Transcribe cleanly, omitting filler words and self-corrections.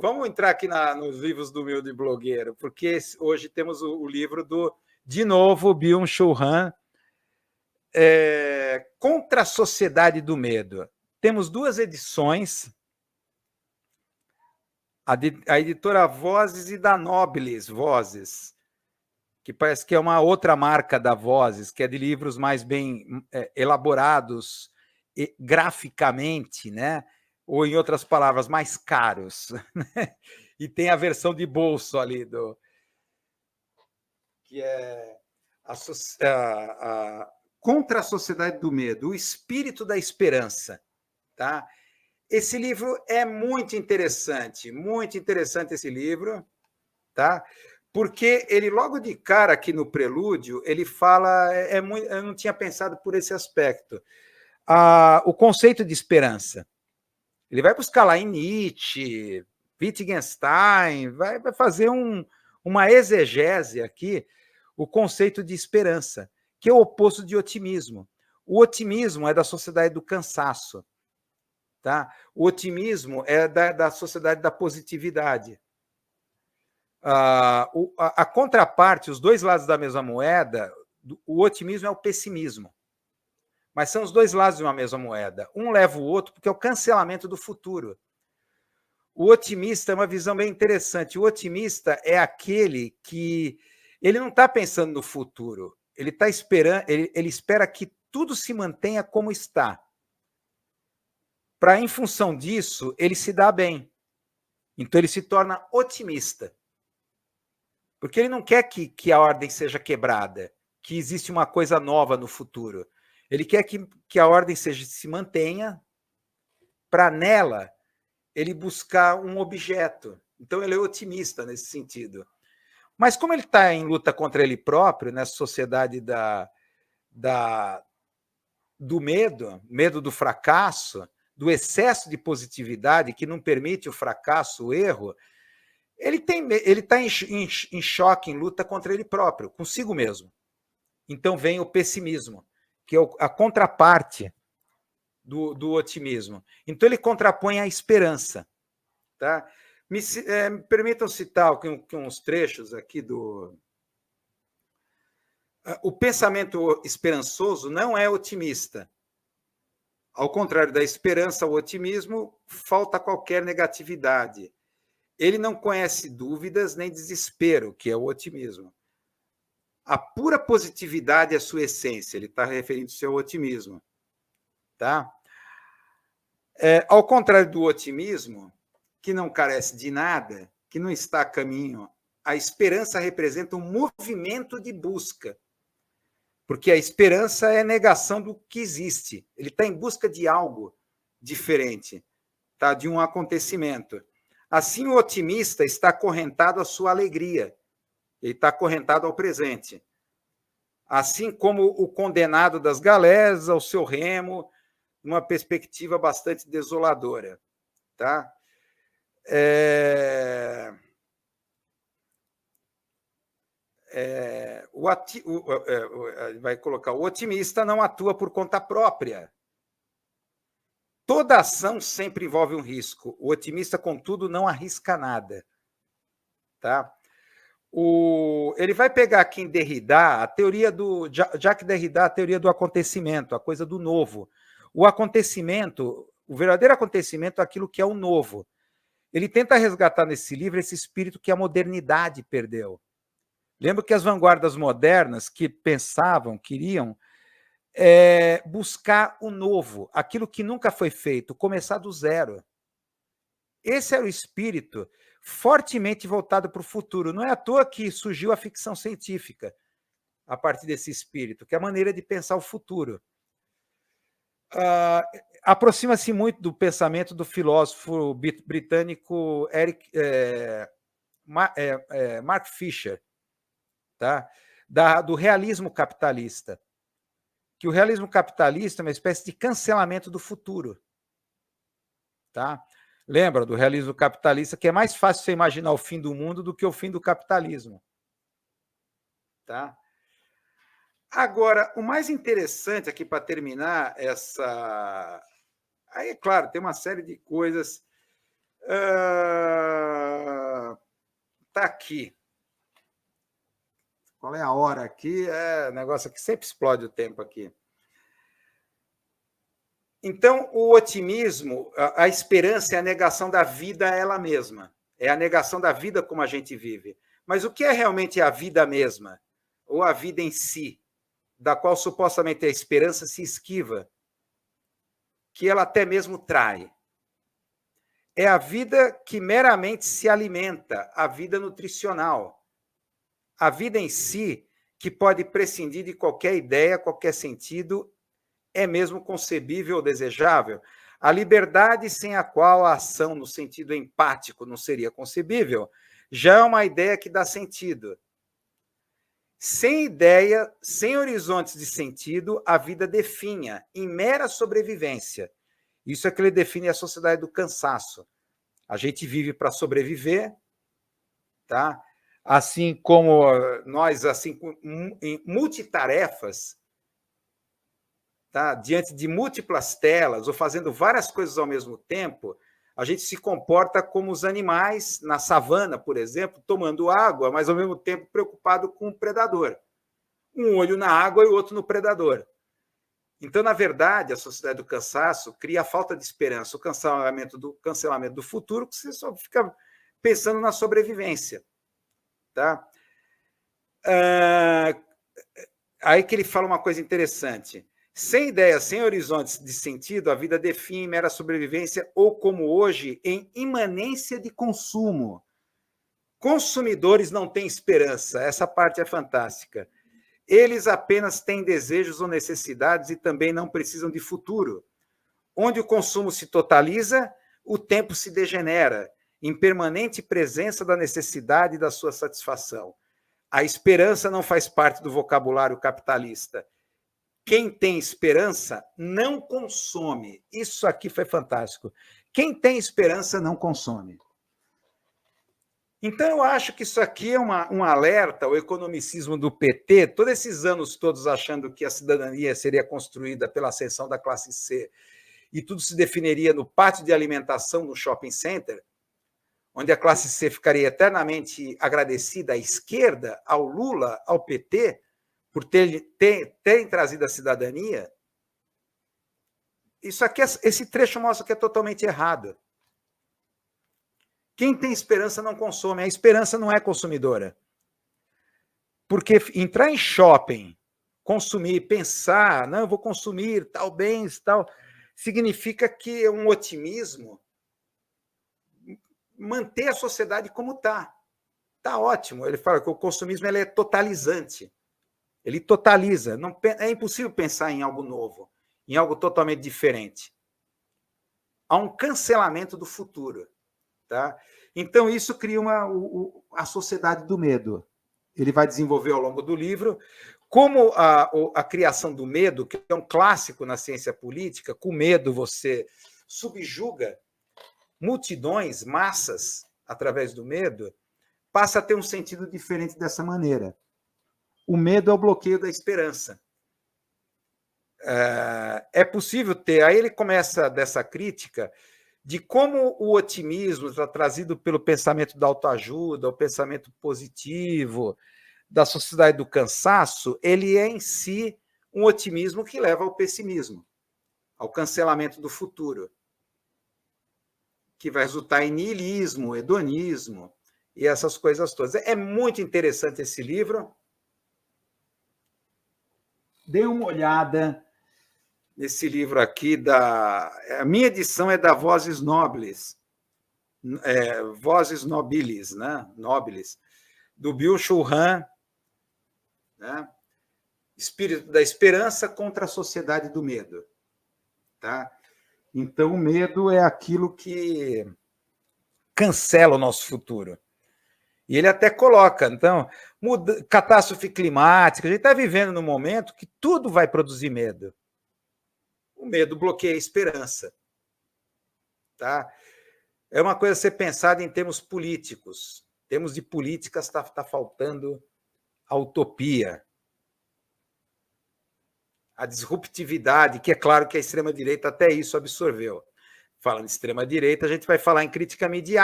Vamos entrar aqui nos livros do Humilde Blogueiro, porque hoje temos o livro de novo, Byung-Chul Han, Contra a Sociedade do Medo. Temos 2 edições, a editora Vozes e da Nobilis Vozes, que parece que é uma outra marca da Vozes, que é de livros mais bem elaborados graficamente, né? Ou, em outras palavras, mais caros. Né? E tem a versão de bolso ali, que é Contra a Sociedade do Medo, o Espírito da Esperança. Tá? Esse livro é muito interessante esse livro, tá? Porque ele, logo de cara, aqui no prelúdio, ele fala, eu não tinha pensado por esse aspecto, o conceito de esperança. Ele vai buscar lá em Nietzsche, Wittgenstein, vai fazer uma exegese aqui, o conceito de esperança, que é o oposto de otimismo. O otimismo é da sociedade do cansaço. Tá? O otimismo é da sociedade da positividade. A contraparte, os 2 lados da mesma moeda, o otimismo é o pessimismo. Mas são os 2 lados de uma mesma moeda. Um leva o outro porque é o cancelamento do futuro. O otimista é uma visão bem interessante. O otimista é aquele que ele não está pensando no futuro. Ele está esperando, ele espera que tudo se mantenha como está. Para, em função disso, ele se dá bem. Então, ele se torna otimista. Porque ele não quer que a ordem seja quebrada, que existe uma coisa nova no futuro. Ele quer que a ordem se mantenha, para nela ele buscar um objeto. Então, ele é otimista nesse sentido. Mas como ele está em luta contra ele próprio, nessa sociedade do medo do fracasso, do excesso de positividade que não permite o fracasso, o erro, ele está em choque, em luta contra ele próprio, consigo mesmo. Então vem o pessimismo, que é a contraparte do otimismo. Então ele contrapõe a esperança. Tá? Me permitam citar uns trechos aqui do... O pensamento esperançoso não é otimista. Ao contrário da esperança, o otimismo falta qualquer negatividade. Ele não conhece dúvidas nem desespero, que é o otimismo. A pura positividade é a sua essência, ele está referindo-se ao otimismo. Tá? Ao contrário do otimismo, que não carece de nada, que não está a caminho, a esperança representa um movimento de busca, porque a esperança é a negação do que existe. Ele está em busca de algo diferente, tá? De um acontecimento. Assim, o otimista está acorrentado à sua alegria, ele está acorrentado ao presente. Assim como o condenado das galés ao seu remo, numa perspectiva bastante desoladora. Tá? Vai colocar, o otimista não atua por conta própria. Toda ação sempre envolve um risco. O otimista, contudo, não arrisca nada. Tá? Ele vai pegar aqui em Derrida a teoria do Jacques Derrida, a teoria do acontecimento, a coisa do novo. O acontecimento, o verdadeiro acontecimento é aquilo que é o novo. Ele tenta resgatar nesse livro esse espírito que a modernidade perdeu. Lembro que as vanguardas modernas que pensavam, queriam buscar o novo, aquilo que nunca foi feito, começar do zero. Esse era o espírito fortemente voltado para o futuro. Não é à toa que surgiu a ficção científica a partir desse espírito, que é a maneira de pensar o futuro. Aproxima-se muito do pensamento do filósofo britânico Mark Fisher, tá? Do realismo capitalista. Que o realismo capitalista é uma espécie de cancelamento do futuro. Tá? Lembra do realismo capitalista, que é mais fácil você imaginar o fim do mundo do que o fim do capitalismo. Tá? Agora, o mais interessante aqui, para terminar essa... Aí, é claro, tem uma série de coisas... Tá aqui. Qual é a hora aqui? O negócio aqui sempre explode o tempo aqui. Então, o otimismo, a esperança é a negação da vida a ela mesma. É a negação da vida como a gente vive. Mas o que é realmente a vida mesma? Ou a vida em si, da qual supostamente a esperança se esquiva, que ela até mesmo trai? É a vida que meramente se alimenta, a vida nutricional. A vida em si, que pode prescindir de qualquer ideia, qualquer sentido, é mesmo concebível ou desejável? A liberdade sem a qual a ação no sentido empático não seria concebível, já é uma ideia que dá sentido. Sem ideia, sem horizontes de sentido, a vida definha, em mera sobrevivência. Isso é que ele define a sociedade do cansaço. A gente vive para sobreviver, tá? Assim como nós, assim, em multitarefas, tá? Diante de múltiplas telas ou fazendo várias coisas ao mesmo tempo, a gente se comporta como os animais na savana, por exemplo, tomando água, mas ao mesmo tempo preocupado com o predador. Um olho na água e o outro no predador. Então, na verdade, a sociedade do cansaço cria a falta de esperança, o cancelamento do futuro, que você só fica pensando na sobrevivência. Tá? Aí que ele fala uma coisa interessante. Sem ideias, sem horizontes de sentido, a vida define mera sobrevivência ou, como hoje, em imanência de consumo. Consumidores não têm esperança. Essa parte é fantástica. Eles apenas têm desejos ou necessidades e também não precisam de futuro. Onde o consumo se totaliza, o tempo se degenera, em permanente presença da necessidade e da sua satisfação. A esperança não faz parte do vocabulário capitalista. Quem tem esperança não consome. Isso aqui foi fantástico. Quem tem esperança não consome. Então, eu acho que isso aqui é um alerta ao economicismo do PT, todos esses anos todos achando que a cidadania seria construída pela ascensão da classe C e tudo se definiria no pátio de alimentação no shopping center, onde a classe C ficaria eternamente agradecida à esquerda, ao Lula, ao PT, por terem trazido a cidadania. Isso aqui, esse trecho mostra que é totalmente errado. Quem tem esperança não consome. A esperança não é consumidora. Porque entrar em shopping, consumir, pensar, não, eu vou consumir tal bens, tal, significa que é um otimismo manter a sociedade como está. Está ótimo. Ele fala que o consumismo ele é totalizante. Ele totaliza. Não, é impossível pensar em algo novo, em algo totalmente diferente. Há um cancelamento do futuro. Tá? Então, isso cria a sociedade do medo. Ele vai desenvolver ao longo do livro como a criação do medo, que é um clássico na ciência política, com medo você subjuga multidões, massas, através do medo, passa a ter um sentido diferente dessa maneira. O medo é o bloqueio da esperança. É possível ter... Aí ele começa dessa crítica de como o otimismo está trazido pelo pensamento da autoajuda, o pensamento positivo, da sociedade do cansaço, ele é em si um otimismo que leva ao pessimismo, ao cancelamento do futuro, que vai resultar em niilismo, hedonismo e essas coisas todas. É muito interessante esse livro. Dê uma olhada nesse livro aqui, a minha edição é da Vozes Nobles, Vozes Nobilis, né? Nobilis, do Byung-Chul Han, né? Espírito da Esperança contra a Sociedade do Medo. Tá? Então, o medo é aquilo que cancela o nosso futuro. E ele até coloca, então, catástrofe climática, a gente está vivendo num momento que tudo vai produzir medo. O medo bloqueia a esperança. Tá? É uma coisa a ser pensada em termos políticos. Em termos de políticas, está faltando a utopia, a disruptividade, que é claro que a extrema-direita até isso absorveu. Falando de extrema-direita, a gente vai falar em crítica midiática.